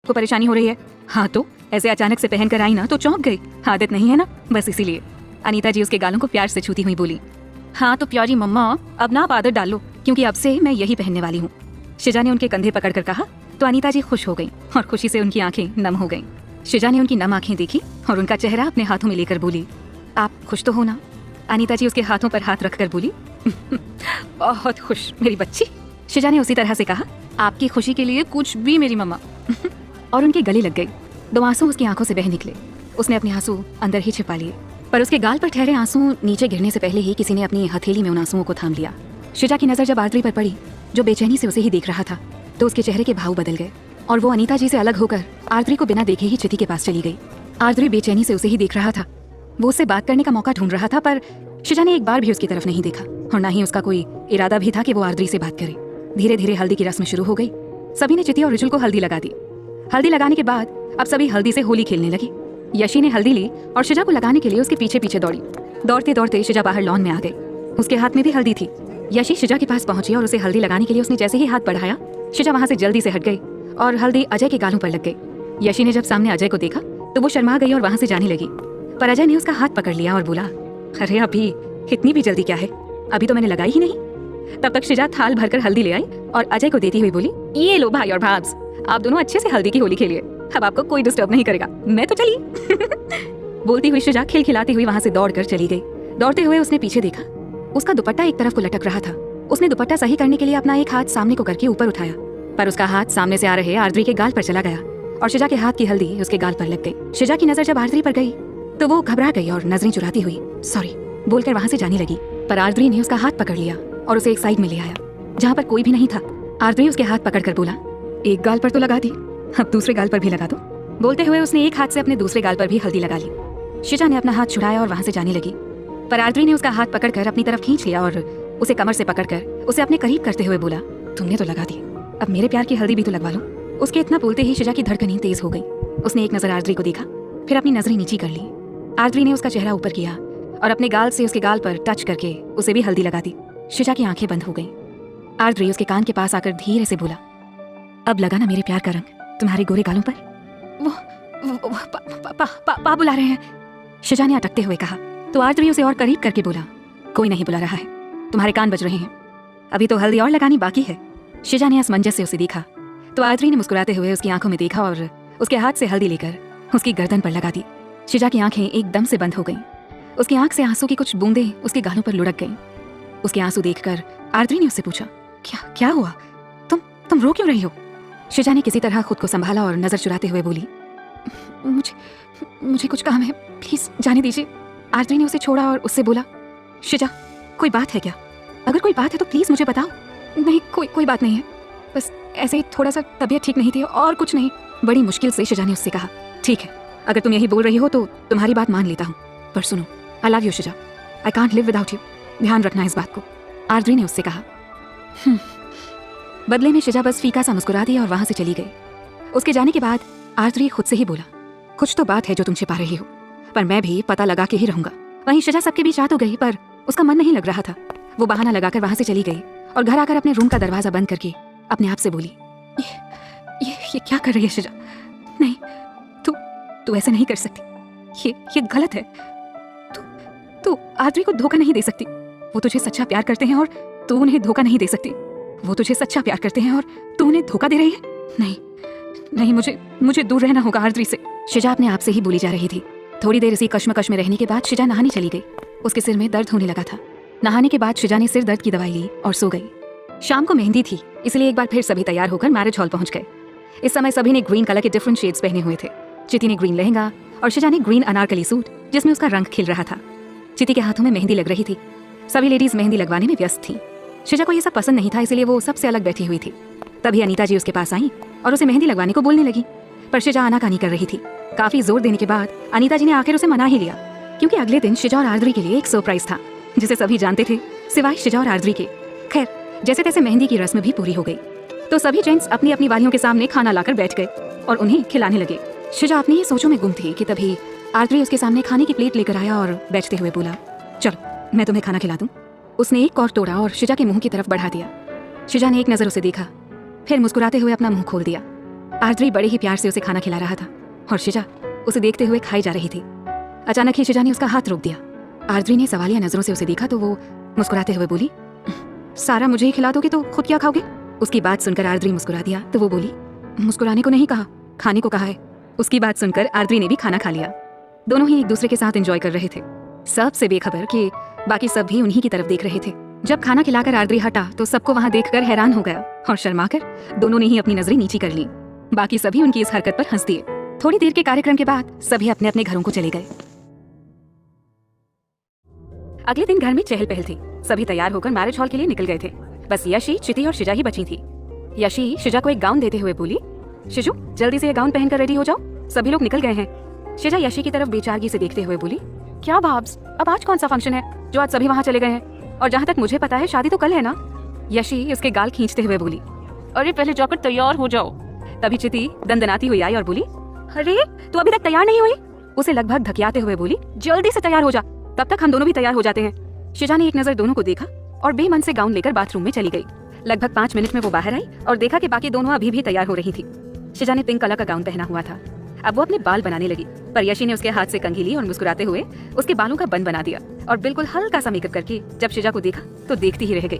को परेशानी हो रही है? हाँ तो ऐसे अचानक से पहन कर आई ना तो चौंक गई। आदत नहीं है ना, बस इसीलिए। अनीता जी उसके गालों को प्यार से छूती हुई बोली। हाँ तो प्यारी मम्मा, अब ना आप आदत डाल लो, क्योंकि अब से मैं यही पहनने वाली हूँ। शिजा ने उनके कंधे पकड़कर कहा तो अनीता जी खुश हो गईं और खुशी से उनकी आंखें नम हो गईं। शिजा ने उनकी नम आंखें देखी और उनका चेहरा अपने हाथों में लेकर बोली, आप खुश तो हो ना? अनीता जी उसके हाथों पर हाथ रखकर बोली, बहुत खुश मेरी बच्ची। शिजा ने उसी तरह से कहा, आपकी खुशी के लिए कुछ भी मेरी मम्मा। और उनके गले लग गई। 2 आंसू उसकी आंखों से बह निकले। उसने अपने आंसू अंदर ही छिपा लिए, पर उसके गाल पर ठहरे आंसू नीचे गिरने से पहले ही किसी ने अपनी हथेली में उन आंसुओं को थाम लिया। शिजा की नजर जब आरती पर पड़ी, जो बेचैनी से उसे ही देख रहा था, तो उसके चेहरे के भाव बदल गए और वो अनीता जी से अलग होकर आरती को बिना देखे ही चिति के पास चली गई। आरती बेचैनी से उसे ही देख रहा था। वो उससे बात करने का मौका ढूंढ रहा था, पर शिजा ने एक बार भी उसकी तरफ नहीं देखा और ना ही उसका कोई इरादा भी था कि वो आरती से बात करे। धीरे धीरे हल्दी की रस्म शुरू हो गई। सभी ने चिति और रिजुल को हल्दी लगा दी। हल्दी लगाने के बाद अब सभी हल्दी से होली खेलने लगे। यशी ने हल्दी ली और शिजा को लगाने के लिए उसके पीछे पीछे दौड़ी। दौड़ते दौड़ते शिजा बाहर लॉन में आ गई। उसके हाथ में भी हल्दी थी। यशी शिजा के पास पहुंची और उसे हल्दी लगाने के लिए उसने जैसे ही हाथ बढ़ाया, शिजा वहां से जल्दी से हट गई और हल्दी अजय के गालों पर लग गई। यशी ने जब सामने अजय को देखा तो वो शर्मा गई और वहां से जाने लगी, पर अजय ने उसका हाथ पकड़ लिया और बोला, अरे अभी इतनी भी जल्दी क्या है, अभी तो मैंने लगाई ही नहीं। तब तक शिजा थाल भरकर हल्दी ले आई और अजय को देती हुई बोली, ये लो भाई और भाब्स, आप दोनों अच्छे से हल्दी की होली खेलिए, अब आपको कोई डिस्टर्ब नहीं करेगा, मैं तो चली। बोलती हुई शिजा खिलखिलाती हुई वहां से दौड़कर चली गई। दौड़ते हुए उसने पीछे देखा, उसका दुपट्टा एक तरफ को लटक रहा था। उसने दुपट्टा सही करने के लिए अपना एक हाथ सामने को करके ऊपर उठाया, पर उसका हाथ सामने से आ रहे आरती के गाल पर चला गया और शिजा के हाथ की हल्दी उसके गाल पर लग गई। शिजा की नजर जब आरती पर गई तो वो घबरा गई और नजरें चुराती हुई सॉरी बोलकर वहां से जाने लगी, पर आरती ने उसका हाथ पकड़ लिया और उसे एक साइड में ले आया जहाँ पर कोई भी नहीं था। आरती उसके हाथ पकड़कर बोला, एक गाल पर तो लगा दी, अब दूसरे गाल पर भी लगा दो। बोलते हुए उसने एक हाथ से अपने दूसरे गाल पर भी हल्दी लगा ली। शिजा ने अपना हाथ छुड़ाया और वहां से जाने लगी, पर आरती ने उसका हाथ पकड़कर अपनी तरफ खींच लिया और उसे कमर से पकड़कर उसे अपने करीब करते हुए बोला, तुमने तो लगा दी, अब मेरे प्यार की हल्दी भी तो लगवा लो। उसके इतना बोलते ही शिजा की धड़कनें तेज हो गई। उसने एक नजर आरती को देखा, फिर अपनी नजरें नीची कर ली। आरती ने उसका चेहरा ऊपर किया और अपने गाल से उसके गाल पर टच करके उसे भी हल्दी लगा दी। शिजा की आंखें बंद हो गईं। आरती उसके कान के पास आकर धीरे से बोला, अब लगा ना मेरे प्यार का रंग तुम्हारे गोरे गालों पर? वो पा बुला रहे हैं, शिजा ने अटकते हुए कहा। तो आरती उसे और करीब करके बोला, कोई नहीं बुला रहा है, तुम्हारे कान बज रहे हैं, अभी तो हल्दी और लगानी बाकी है। शिजा ने असमंजस से उसे देखा तो आरती ने मुस्कुराते हुए उसकी आंखों में देखा और उसके हाथ से हल्दी लेकर उसकी गर्दन पर लगा दी। शिजा की आंखें एकदम से बंद हो गईं। उसकी आंख से आंसू की कुछ बूंदें उसके गालों पर लुढ़क गईं। उसके आंसू देखकर आरती ने उससे पूछा, क्या हुआ, तुम रो क्यों रही हो? शिजा ने किसी तरह खुद को संभाला और नजर चुराते हुए बोली, मुझे कुछ काम है, प्लीज जाने दीजिए। आरती ने उसे छोड़ा और उससे बोला, शिजा कोई बात है क्या? अगर कोई बात है तो प्लीज मुझे बताओ। नहीं कोई बात नहीं है, बस ऐसे ही थोड़ा सा तबीयत ठीक नहीं थी और कुछ नहीं। बड़ी मुश्किल से शिजा ने उससे कहा, ठीक है अगर तुम यही बोल रही हो तो तुम्हारी बात मान लेता हूँ, पर सुनो, I love you शिजा, I can't live without you, ध्यान रखना इस बात को, आरती ने उससे कहा। बदले में शिजा बस फीका सा मुस्कुरा दिया और वहां से चली गई। उसके जाने के बाद आरती खुद से ही बोला, कुछ तो बात है जो तुम छिपा रही हो, पर मैं भी पता लगा के ही रहूंगा। वहीं शिजा सबके बीच आ तो गई, पर उसका मन नहीं लग रहा था। वो बहाना लगाकर वहां से चली गई और घर आकर अपने रूम का दरवाजा बंद करके अपने आप से बोली, ये क्या कर रही है शिजा? नहीं, तू ऐसा नहीं कर सकती, ये गलत है। तू आरती को धोखा नहीं दे सकती। वो तुझे सच्चा प्यार करते हैं और तू उन्हें धोखा नहीं दे सकती। वो तुझे सच्चा प्यार करते हैं और तू उन्हें धोखा दे रही है। नहीं, मुझे दूर रहना होगा आरती से। शिजा अपने आप से ही बोली जा रही थी। थोड़ी देर इसी कश्मकश में रहने के बाद शिजा नहाने चली गई। उसके सिर में दर्द होने लगा था। नहाने के बाद शिजा ने सिर दर्द की दवाई ली और सो गई। शाम को मेहंदी थी, इसलिए एक बार फिर सभी तैयार होकर मैरिज हॉल पहुंच गए। इस समय सभी ने ग्रीन कलर के डिफरेंट शेड्स पहने हुए थे। चिति ने ग्रीन लहंगा और शिजा ने ग्रीन अनारकली सूट जिसमें उसका रंग खिल रहा था। चिति के हाथों में मेहंदी लग रही थी। सभी लेडीज मेहंदी लगवाने में व्यस्त थी। शिजा को यह सब पसंद नहीं था, इसलिए वो सबसे अलग बैठी हुई थी। तभी अनीता जी उसके पास आई और उसे मेहंदी लगवाने को बोलने लगी, पर शिजा आनाकानी कर रही थी। काफी जोर देने के बाद अनीता जी ने आखिर उसे मना ही लिया, क्योंकि अगले दिन शिजा और आरती के लिए एक सरप्राइज था जिसे सभी जानते थे सिवाय शिजा और आरती के। खैर, जैसे तैसे मेहंदी की रस्म भी पूरी हो गई तो सभी जेंट्स अपनी अपनी वालियों के सामने खाना लाकर बैठ गए और उन्हें खिलाने लगे। शिजा अपनी ही सोचों में गुम थी कि तभी आरती उसके सामने खाने की प्लेट लेकर आया और बैठते हुए बोला, चलो मैं तुम्हें खाना खिला दूं। उसने एक कौर तोड़ा और शिजा के मुंह की तरफ बढ़ा दिया। शिजा ने एक नजर उसे देखा, फिर मुस्कुराते हुए अपना मुंह खोल दिया। आरद्री बड़े ही प्यार से उसे खाना खिला रहा था और शिजा उसे देखते हुए खाई जा रही थी। अचानक ही शिजा ने उसका हाथ रोक दिया। आरद्री ने सवालिया नजरों से उसे देखा तो वो मुस्कुराते हुए बोली, सारा मुझे ही खिला दोगे तो खुद क्या खाओगे? उसकी बात सुनकर आरद्री मुस्कुरा दिया तो वो बोली, मुस्कुराने को नहीं कहा, खाने को कहा है। उसकी बात सुनकर आरद्री ने भी खाना खा लिया। दोनों ही एक दूसरे के साथ एंजॉय कर रहे थे, सबसे बेखबर कि बाकी सब भी उन्हीं की तरफ देख रहे थे। जब खाना खिलाकर आरद्री हटा तो सबको वहां देखकर हैरान हो गया और शर्माकर दोनों ने ही अपनी नजरें नीची कर ली। बाकी सभी उनकी इस हरकत पर हंस दिए। थोड़ी देर के कार्यक्रम के बाद सभी अपने अपने घरों को चले गए। अगले दिन घर में चहल पहल थी। सभी तैयार होकर मैरिज हॉल के लिए निकल गए थे। बस यशी, चिति और शिजा ही बची थी। यशी शिजा को एक गाउन देते हुए बोली, शिजू जल्दी से ये गाउन पहनकर रेडी हो जाओ, सभी लोग निकल गए हैं। शिजा यशी की तरफ बेचारगी से देखते हुए बोली, क्या भाब्स, अब आज कौन सा फंक्शन है जो आज सभी वहाँ चले गए हैं? और जहाँ तक मुझे पता है शादी तो कल है ना? यशी उसके गाल खींचते हुए बोली, अरे पहले जाकर तैयार हो जाओ। तभी चिति दंदनाती हुई आई और बोली, अरे तू अभी तक तैयार नहीं हुई? उसे लगभग धकियाते हुए बोली, जल्दी से तैयार हो जा, तब तक हम दोनों भी तैयार हो जाते हैं। शिजा ने एक नजर दोनों को देखा और बेमन से गाउन लेकर बाथरूम में चली गई। लगभग 5 मिनट में वो बाहर आई और देखा कि बाकी दोनों अभी भी तैयार हो रही थी। शिजा ने पिंक कलर का गाउन पहना हुआ था। अब वो अपने बाल बनाने लगी, पर यशी ने उसके हाथ से कंघी ली और मुस्कुराते हुए उसके बालों का बन बना दिया और बिल्कुल हल्का सा मेकअप करके जब शिजा को देखा तो देखती ही रह गई।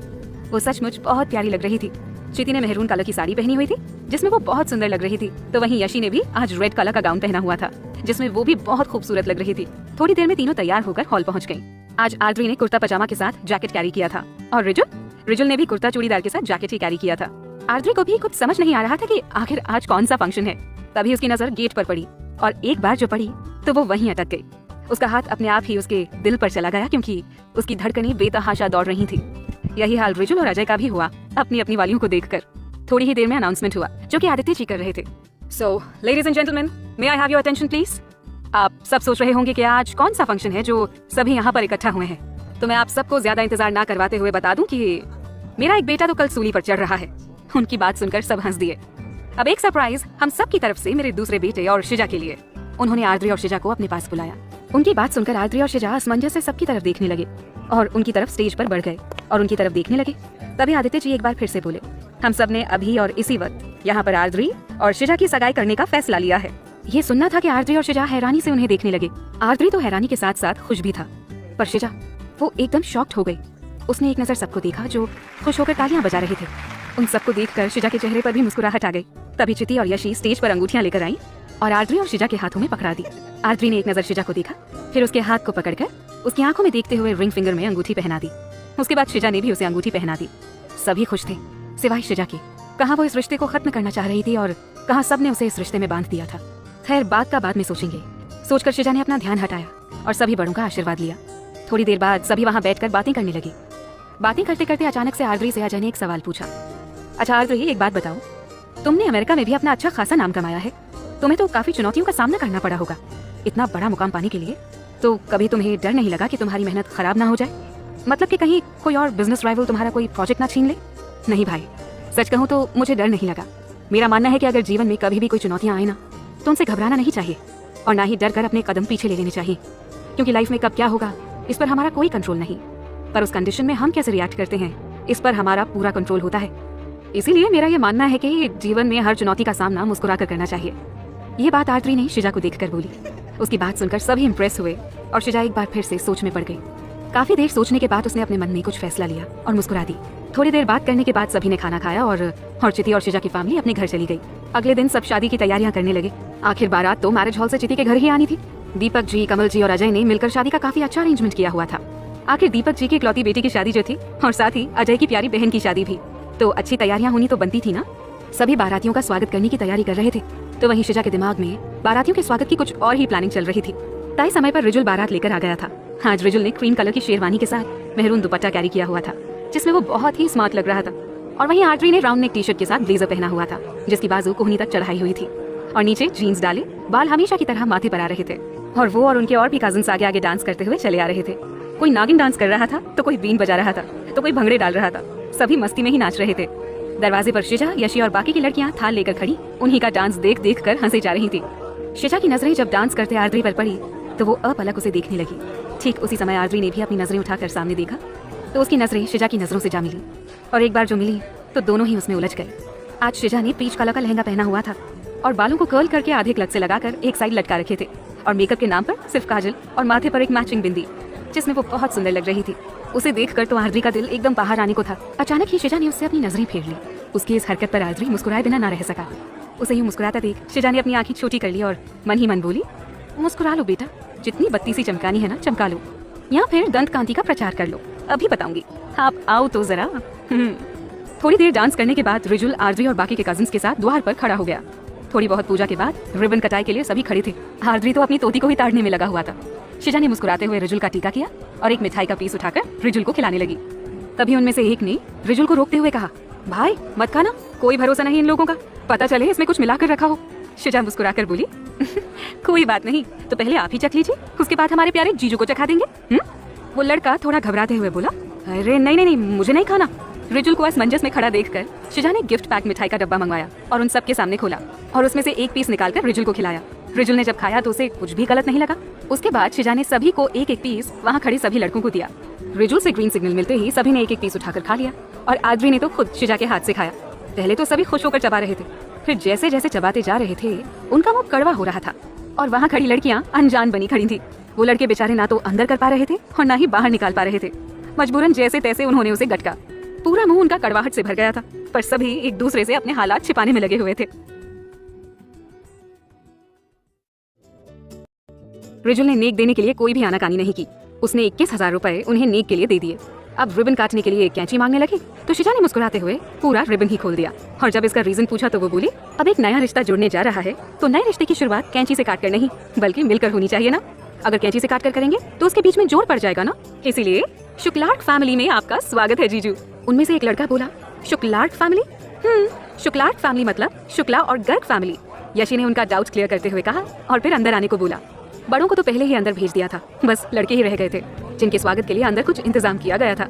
वो सचमुच बहुत प्यारी लग रही थी। चिति ने मेहरून कलर की साड़ी पहनी हुई थी जिसमें वो बहुत सुंदर लग रही थी, तो वहीं यशी ने भी आज रेड कलर का गाउन पहना हुआ था जिसमें वो भी बहुत खूबसूरत लग रही थी। थोड़ी देर में तीनों तैयार होकर हॉल पहुंच गई। आज आरद्री ने कुर्ता पजामा के साथ जैकेट कैरी किया था और रिजुल ने भी कुर्ता चूड़ीदार के साथ जैकेट ही कैरी किया था। आरद्री को भी कुछ समझ नहीं आ रहा था कि आखिर आज कौन सा फंक्शन है। तभी उसकी नजर गेट पर पड़ी और एक बार जो पड़ी तो वो वहीं अटक गई। उसका हाथ अपने आप ही उसके दिल पर चला गया क्योंकि उसकी धड़कनें बेतहाशा दौड़ रही थी। यही हाल रिजुल और अजय का भी हुआ अपनी अपनी वालियों को देखकर। थोड़ी ही देर में अनाउंसमेंट हुआ जो कि आदित्य जी कर रहे थे। So ladies and gentleman, may I have your attention please. आप सब सोच रहे होंगे कि आज कौन सा फंक्शन है जो सभी यहाँ पर इकट्ठा हुए हैं। तो मैं आप सबको ज्यादा इंतजार ना करवाते हुए बता दूं कि मेरा एक बेटा तो कल सूली पर चढ़ रहा है। उनकी बात सुनकर सब हंस दिए। अब एक सरप्राइज हम सब की तरफ से मेरे दूसरे बेटे और शिजा के लिए। उन्होंने आरद्री और शिजा को अपने पास बुलाया। उनकी बात सुनकर आरद्री और शिजा असमंजस से सबकी तरफ देखने लगे और उनकी तरफ स्टेज पर बढ़ गए और उनकी तरफ देखने लगे। तभी आदित्य जी एक बार फिर से बोले, हम सब ने अभी और इसी वक्त यहाँ पर आरद्री और शिजा की सगाई करने का फैसला लिया है। ये सुनना था कि आरद्री और शिजा हैरानी से उन्हें देखने लगे। आरद्री तो हैरानी के साथ साथ खुश भी था, पर शिजा वो एकदम शॉक्ड हो गई। उसने एक नजर सबको देखा जो खुश होकर तालियां बजा रहे थे। उन सबको देखकर शिजा के चेहरे पर भी मुस्कुराहट आ गई। तभी चिति और यशी स्टेज पर अंगूठियां लेकर आई और आरद्री और शिजा के हाथों में पकड़ा दी। आरद्री ने एक नजर शिजा को देखा, फिर उसके हाथ को पकड़कर उसकी आंखों में देखते हुए रिंग फिंगर में अंगूठी पहना दी। उसके बाद शिजा ने भी उसे अंगूठी पहना दी। सभी खुश थे सिवाय शिजा के। कहाँ वो इस रिश्ते को खत्म करना चाह रही थी और कहाँ सब ने उसे इस रिश्ते में बांध दिया था। खैर बात का बाद में सोचेंगे, सोचकर शिजा ने अपना ध्यान हटाया और सभी बड़ों का आशीर्वाद लिया। थोड़ी देर बाद सभी वहाँ बैठकर बातें करने लगे। बातें करते करते अचानक से आरद्री से अजय ने एक सवाल पूछा, अच्छा आरद्री एक बात बताओ, तुमने अमेरिका में भी अपना अच्छा खासा नाम कमाया है, तुम्हें तो काफी चुनौतियों का सामना करना पड़ा होगा इतना बड़ा मुकाम पाने के लिए, तो कभी तुम्हें डर नहीं लगा कि तुम्हारी मेहनत खराब ना हो जाए? मतलब कि कहीं कोई और बिजनेस राइवल तुम्हारा कोई प्रोजेक्ट ना छीन ले? नहीं भाई, सच कहूँ तो मुझे डर नहीं लगा। मेरा मानना है कि अगर जीवन में कभी भी कोई चुनौतियां आए ना तो उनसे घबराना नहीं चाहिए और ना ही डर कर अपने कदम पीछे ले लेने चाहिए, क्योंकि लाइफ में कब क्या होगा इस पर हमारा कोई कंट्रोल नहीं, पर उस कंडीशन में हम कैसे रिएक्ट करते हैं इस पर हमारा पूरा कंट्रोल होता है। इसीलिए मेरा ये मानना है कि जीवन में हर चुनौती का सामना मुस्कुरा कर करना चाहिए। ये बात आरद्री ने शिजा को देखकर बोली। उसकी बात सुनकर सभी इंप्रेस हुए और शिजा एक बार फिर से सोच में पड़ गई। काफी देर सोचने के बाद उसने अपने मन में कुछ फैसला लिया और मुस्कुरा दी। थोड़ी देर बात करने के बाद सभी ने खाना खाया और चिति और शिजा की फैमिली अपने घर चली गई। अगले दिन सब शादी की तैयारियां करने लगे। आखिर बारात तो मैरिज हॉल से चिति के घर ही आनी थी। दीपक जी, कमल जी और अजय ने मिलकर शादी का काफी अच्छा अरेंजमेंट किया हुआ था। आखिर दीपक जी की इकलौती बेटी की शादी जो थी और साथ ही अजय की प्यारी बहन की शादी भी, तो अच्छी तैयारियां होनी तो बनती थी ना। सभी बारातियों का स्वागत करने की तैयारी कर रहे थे, तो वहीं शिजा के दिमाग में बारातियों के स्वागत की कुछ और ही प्लानिंग चल रही थी। तय समय पर रिजुल बारात लेकर आ गया था। आज रिजुल ने क्रीम कलर की शेरवानी के साथ मेहरून दुपट्टा कैरी किया हुआ था जिसमें वो बहुत ही स्मार्ट लग रहा था, और वहीं आरद्री ने राउंड नेक टी शर्ट के साथ ब्लेजर पहना हुआ था जिसकी बाजू कोहनी तक चढ़ाई हुई थी और नीचे जीन्स डाले, बाल हमेशा की तरह माथे पर आ रहे थे और वो और उनके और भी कजिन्स आगे आगे डांस करते हुए चले आ रहे थे। कोई नागिन डांस कर रहा था, तो कोई बीन बजा रहा था, तो कोई भंगड़े डाल रहा था। सभी मस्ती में ही नाच रहे थे। दरवाजे पर शिजा, यशी और बाकी की लड़कियां थाल लेकर खड़ी उन्हीं का डांस देख देख कर हंसे जा रही थी। शिजा की नजरें जब डांस करते आरद्री पर पड़ी तो वो अपलक उसे देखने लगी। ठीक उसी समय आरद्री ने भी अपनी नजरें उठाकर सामने देखा तो उसकी नजरें शिजा की नजरों से जा मिली और एक बार जो मिली तो दोनों ही उसमें उलझ गए। आज शिजा ने पीच कलर का लहंगा पहना हुआ था और बालों को कर्ल करके आधे क्लच से लगाकर एक साइड लटका रखे थे और मेकअप के नाम पर सिर्फ काजल और माथे पर एक मैचिंग बिंदी, जिसमें वो बहुत सुंदर लग रही थी। उसे देखकर तो आरती का दिल एकदम बाहर आने को था। अचानक ही शिजा ने उससे अपनी नजरें फेर ली। उसकी इस हरकत पर आरती मुस्कुराए बिना ना रह सका। उसे यूं मुस्कुराता देख शिजा ने अपनी आंखें छोटी कर ली और मन ही मन बोली, मुस्कुरा लो बेटा, जितनी बत्ती सी चमकानी है ना चमका लो, या फिर दंत कांति का प्रचार कर लो, अभी बताऊंगी, आप आओ तो जरा। थोड़ी देर डांस करने के बाद रिजुल, आरती और बाकी के कजिन्स के साथ द्वार पर खड़ा हो गया। थोड़ी बहुत पूजा के बाद रिबन कटाई के लिए सभी खड़े थे। आरती तो अपनी तोती को ही ताड़ने में लगा हुआ था। शिजा ने मुस्कुराते हुए रिजुल का टीका किया और एक मिठाई का पीस उठाकर रिजुल को खिलाने लगी। तभी उनमें से एक ने रिजुल को रोकते हुए कहा, भाई मत खाना, कोई भरोसा नहीं इन लोगों का, पता चले इसमें कुछ मिलाकर रखा हो। शिजा मुस्कुराकर बोली, कोई बात नहीं, तो पहले आप ही चख लीजिए, उसके बाद हमारे प्यारे जीजू को चखा देंगे। वो लड़का थोड़ा घबराते हुए बोला, अरे नहीं नहीं, मुझे नहीं खाना। रिजुल को असमंजस में खड़ा देखकर शिजा ने गिफ्ट पैक मिठाई का डब्बा मंगवाया और उन सबके सामने खोला और उसमें से एक पीस निकालकर रिजुल को खिलाया। रिजुल ने जब खाया तो उसे कुछ भी गलत नहीं लगा। उसके बाद शिजा ने सभी को एक एक पीस वहाँ खड़े सभी लड़कों को दिया। रिजुल से ग्रीन सिग्नल मिलते ही सभी ने एक एक पीस उठाकर खा लिया और आदमी ने तो खुद शिजा के हाथ से खाया। पहले तो सभी खुश होकर चबा रहे थे, फिर जैसे जैसे चबाते जा रहे थे उनका मुंह कड़वा हो रहा था और वहाँ खड़ी लड़कियाँ अनजान बनी खड़ी थी। वो लड़के बेचारे ना तो अंदर कर पा रहे थे और ना ही बाहर निकाल पा रहे थे। मजबूरन जैसे तैसे उन्होंने उसे गटका। पूरा मुंह उनका कड़वाहट से भर गया था, पर सभी एक दूसरे से अपने हालात छिपाने में लगे हुए थे। रिजुल ने नेक देने के लिए कोई भी आनाकानी नहीं की। उसने 21,000 रुपए उन्हें नेक के लिए दे दिए। अब रिबन काटने के लिए कैंची मांगने लगी तो शिजा ने मुस्कुराते हुए पूरा रिबन ही खोल दिया और जब इसका रीजन पूछा तो वो बोली, अब एक नया रिश्ता जुड़ने जा रहा है तो नए रिश्ते की शुरुआत कैंची से काटकर नहीं बल्कि मिलकर होनी चाहिए ना। अगर कैंची से काटकर करेंगे तो उसके बीच में जोर पड़ जाएगा ना, इसीलिए शुक्लार्क फैमिली में आपका स्वागत है जीजू। उनमें से एक लड़का बोला, शुक्लार्क फैमिली? शुक्लार्क फैमिली मतलब शुक्ला और गर्ग फैमिली। यशी ने उनका डाउट क्लियर करते हुए कहा और फिर अंदर आने को बोला। बड़ों को तो पहले ही अंदर भेज दिया था, बस लड़के ही रह गए थे जिनके स्वागत के लिए अंदर कुछ इंतजाम किया गया था।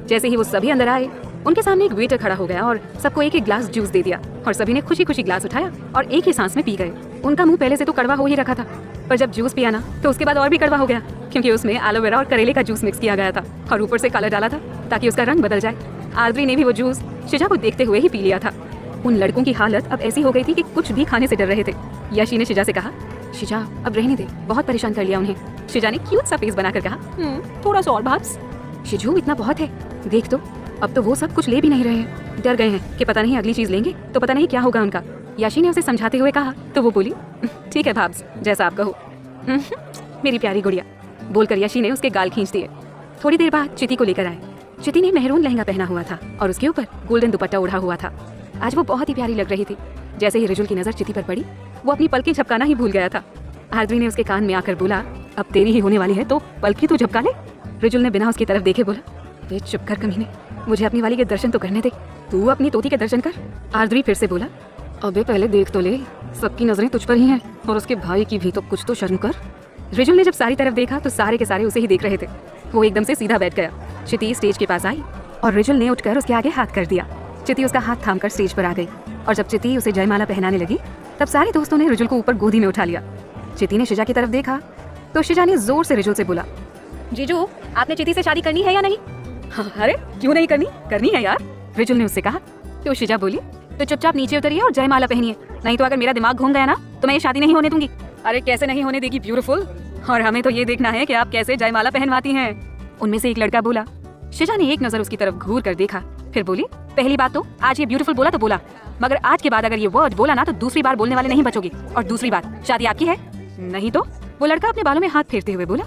जैसे ही वो सभी अंदर आए उनके सामने एक वेटर खड़ा हो गया और सबको एक एक ग्लास जूस दे दिया और सभी ने खुशी खुशी ग्लास उठाया और एक ही सांस में पी गए। उनका मुंह पहले से तो कड़वा हो ही रखा था, पर जब जूस पिया ना तो उसके बाद और भी कड़वा हो गया, क्योंकि उसमें एलोवेरा और करेले का जूस मिक्स किया गया था और ऊपर से कलर डाला था ताकि उसका रंग बदल जाए। आरती ने भी वो जूस शिजा को देखते हुए ही पी लिया था। उन लड़कों की हालत अब ऐसी हो गई थी कि कुछ भी खाने से डर रहे थे। यशी ने शिजा से कहा, शिजा अब रहने दे, बहुत परेशान कर लिया उन्हें। शिजा ने क्यूट सा फेस बनाकर कहा, थोड़ा सा और भाप्स। शिजू इतना बहुत है, देख तो अब तो वो सब कुछ ले भी नहीं रहे हैं, डर गए हैं कि पता नहीं अगली चीज लेंगे तो पता नहीं क्या होगा उनका। याशी ने उसे समझाते हुए कहा तो वो बोली, ठीक है भाब्स, जैसा आप कहो। मेरी प्यारी गुड़िया, बोलकर यशी ने उसके गाल खींच दिए। थोड़ी देर बाद चिति को लेकर आए। चिति ने मेहरून लहंगा पहना हुआ था और उसके ऊपर गोल्डन दुपट्टा ओढ़ा हुआ था। आज वो बहुत ही प्यारी लग रही थी। जैसे ही रिजुल की नजर चिति पर पड़ी वो अपनी पलकें झपकाना ही भूल गया था। आरती ने उसके कान में आकर बोला, अब तेरी ही होने वाली है तो पलकें तो झपका ले। रिजुल ने बिना उसकी तरफ देखे बोला, वे चुप कर कमीने, मुझे अपनी वाली के दर्शन तो करने दे, तू अपनी तोती के दर्शन कर। आरती फिर से बोला, अबे पहले देख तो ले, सबकी नजरें तुझ पर ही हैं और उसके भाई की भी, तो कुछ तो शर्म कर। रिजुल ने जब सारी तरफ देखा तो सारे के सारे उसे ही देख रहे थे। वो एकदम से सीधा बैठ गया। चिति स्टेज के पास आई और रिजुल ने उठकर उसके आगे हाथ कर दिया। चिति उसका हाथ थामकर स्टेज पर आ गई और जब चिति उसे जयमाला पहनाने लगी तब सारे दोस्तों ने रिजुल को ऊपर गोदी में उठा लिया। चिति ने शिजा की तरफ देखा तो शिजा ने जोर से रिजुल से बोला, जीजू आपने चिति से शादी करनी है या नहीं? हाँ, अरे क्यों नहीं करनी, करनी है यार, रिजुल ने उससे कहा। तो शिजा बोली, तो चुपचाप नीचे उतरिए और जयमाला पहनिए, नहीं तो अगर मेरा दिमाग घूम गया ना तो मैं ये शादी नहीं होने दूंगी। अरे कैसे नहीं होने देगी ब्यूटीफुल, और हमें तो ये देखना है कि आप कैसे जयमाला पहनवाती हैं। उनमें से एक लड़का बोला। शिजा ने एक नजर उसकी तरफ घूर कर देखा, फिर बोली, पहली बात तो आज ये ब्यूटीफुल बोला तो बोला, मगर आज के बाद अगर ये वर्ड बोला ना तो दूसरी बार बोलने वाले नहीं बचोगे। और दूसरी बात, शादी आपकी है नहीं तो? वो लड़का अपने बालों में हाथ फेरते हुए बोला,